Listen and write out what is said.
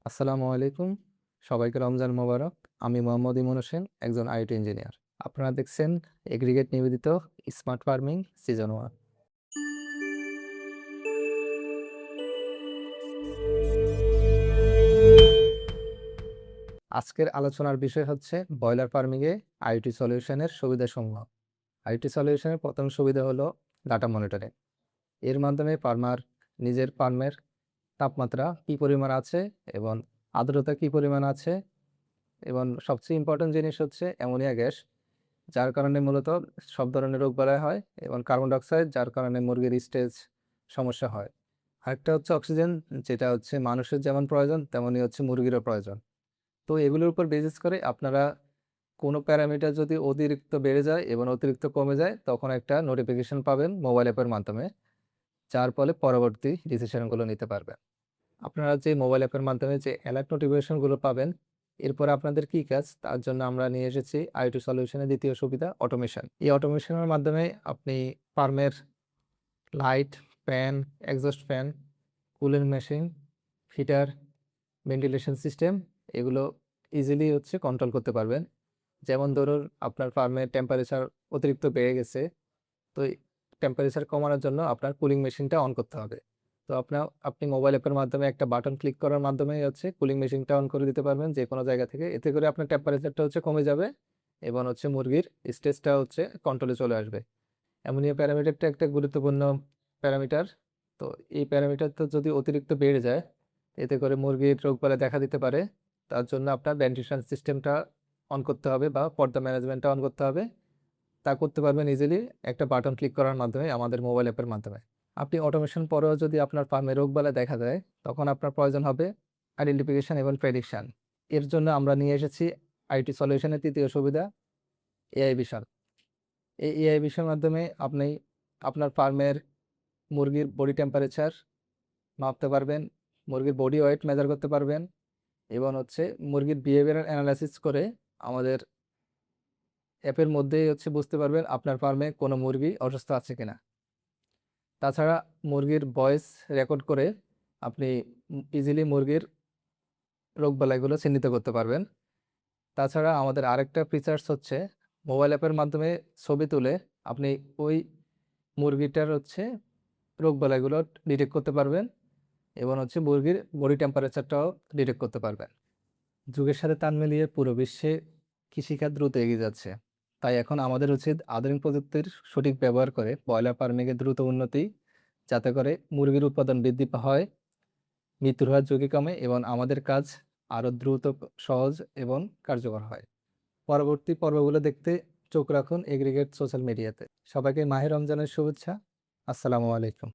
আসসালামু আলাইকুম। সবাইকে রমজান মোবারক। আমি মোহাম্মদ ইমন হোসেন, একজন আইটি ইঞ্জিনিয়ার। আপনারা দেখছেন এগ্রিগেট নিবেদিত স্মার্ট ফার্মিং সিজন 1। আজকের আলোচনার বিষয় হচ্ছে ব্রয়লার ফার্মিং এ আইওটি সলিউশনের সুবিধাসমূহ। আইওটি সলিউশনের প্রথম সুবিধা হলো ডাটা মনিটরিং। এর মাধ্যমে ফার্মার নিজের ফার্মের তাপমাত্রা কি পরিমাণ আছে এবং আর্দ্রতা কি পরিমাণ আছে, এবং সবচেয়ে ইম্পর্টেন্ট জিনিস হচ্ছে অ্যামোনিয়া গ্যাস, যার কারণে মূলত সব ধরনের রোগবালাই হয়, এবং কার্বন ডাইঅক্সাইড, যার কারণে মুরগির স্টেজ সমস্যা হয়। আরেকটা হচ্ছে অক্সিজেন, যেটা হচ্ছে মানুষের যেমন প্রয়োজন তেমনই হচ্ছে মুরগিরও প্রয়োজন। তো এগুলোর উপর বেসিস করে আপনারা কোনো প্যারামিটার যদি অতিরিক্ত বেড়ে যায় এবং অতিরিক্ত কমে যায়, তখন একটা নোটিফিকেশন পাবেন মোবাইল অ্যাপের মাধ্যমে, যার ফলে পরবর্তী ডিসিশনগুলো নিতে পারবেন। আপনারা যে মোবাইল অ্যাপের মাধ্যমে যে অ্যালার্ট নোটিফিকেশনগুলো পাবেন, এরপরে আপনাদের কি কাজ, তার জন্য আমরা নিয়ে এসেছি আইওটি সলিউশনের দ্বিতীয় সুবিধা, অটোমেশন। এই অটোমেশনের মাধ্যমে আপনি ফার্মের light, fan, exhaust fan, cooling machine, heater, ventilation system, এগুলো ইজিলি হচ্ছে কন্ট্রোল করতে পারবেন। যেমন ধরুন, আপনার ফার্মের টেম্পারেচার অতিরিক্ত বেড়ে গেছে, তো টেম্পারেচার কমানোর জন্য আপনার কুলিং মেশিনটা অন করতে হবে। তো আপনি মোবাইল অ্যাপের মাধ্যমে একটা বাটন ক্লিক করার মাধ্যমে হচ্ছে কুলিং মেশিনটা অন করে দিতে পারবেন যে কোনো জায়গা থেকে। এতে করে আপনার টেম্পারেচারটা হচ্ছে কমে যাবে, এবং হচ্ছে মুরগির স্টেজটা হচ্ছে কন্ট্রোলে চলে আসবে। অ্যামোনিয়া প্যারামিটারটা একটা গুরুত্বপূর্ণ প্যারামিটার। তো এই প্যারামিটারটা যদি অতিরিক্ত বেড়ে যায়, এতে করে মুরগির রোগবালাই দেখা দিতে পারে। তার জন্য আপনার ভেন্টিলেশন সিস্টেমটা অন করতে হবে বা পর্দা ম্যানেজমেন্টটা অন করতে হবে। তা করতে পারবেন ইজিলি একটা বাটন ক্লিক করার মাধ্যমে, আমাদের মোবাইল অ্যাপের মাধ্যমে। আপনি অটোমেশন পরেও যদি আপনার ফার্মে রোগবালাই দেখা যায়, তখন আপনার প্রয়োজন হবে আইডেন্টিফিকেশন এবং প্রেডিকশন। এর জন্য আমরা নিয়ে এসেছি আইটি সলিউশনের তৃতীয় সুবিধা, এআই ভিশন। এই এআই ভিশনের মাধ্যমে আপনি আপনার ফার্মের মুরগির বডি টেম্পারেচার মাপতে পারবেন, মুরগির বডি ওয়েট মেজার করতে পারবেন, এবং হচ্ছে মুরগির বিহেভিয়ারাল অ্যানালাইসিস করে আমাদের অ্যাপের মধ্যেই হচ্ছে বুঝতে পারবেন আপনার ফার্মে কোনো মুরগি অসুস্থ আছে কিনা। তাছাড়া মুরগির ভয়েস রেকর্ড করে আপনি ইজিলি মুরগির রোগবালাইগুলো চিহ্নিত করতে পারবেন। তাছাড়া আমাদের আরেকটা ফিচার্স হচ্ছে, মোবাইল অ্যাপের মাধ্যমে ছবি তুলে আপনি ওই মুরগিটার হচ্ছে রোগবালাইগুলো ডিটেক্ট করতে পারবেন, এবং হচ্ছে মুরগির বডি টেম্পারেচারটাও ডিটেক্ট করতে পারবেন। যুগের সাথে তাল মিলিয়ে পুরো বিশ্বে কৃষিখাত দ্রুত এগিয়ে যাচ্ছে। তাই এখন আমাদের উচিত আধুনিক প্রযুক্তির সঠিক ব্যবহার করে ব্রয়লার ফার্মিংয়ের দ্রুত উন্নতি, যাতে করে মুরগির উৎপাদন বৃদ্ধি হয়, মৃত্যুর হার ঝুঁকি কমে, এবং আমাদের কাজ আরো দ্রুত, সহজ এবং কার্যকর হয়। পরবর্তী পর্বগুলো দেখতে চোখ রাখুন এগ্রিগেট সোশ্যাল মিডিয়াতে। সবাইকে মাহে রমজানের শুভেচ্ছা। আসসালামু আলাইকুম।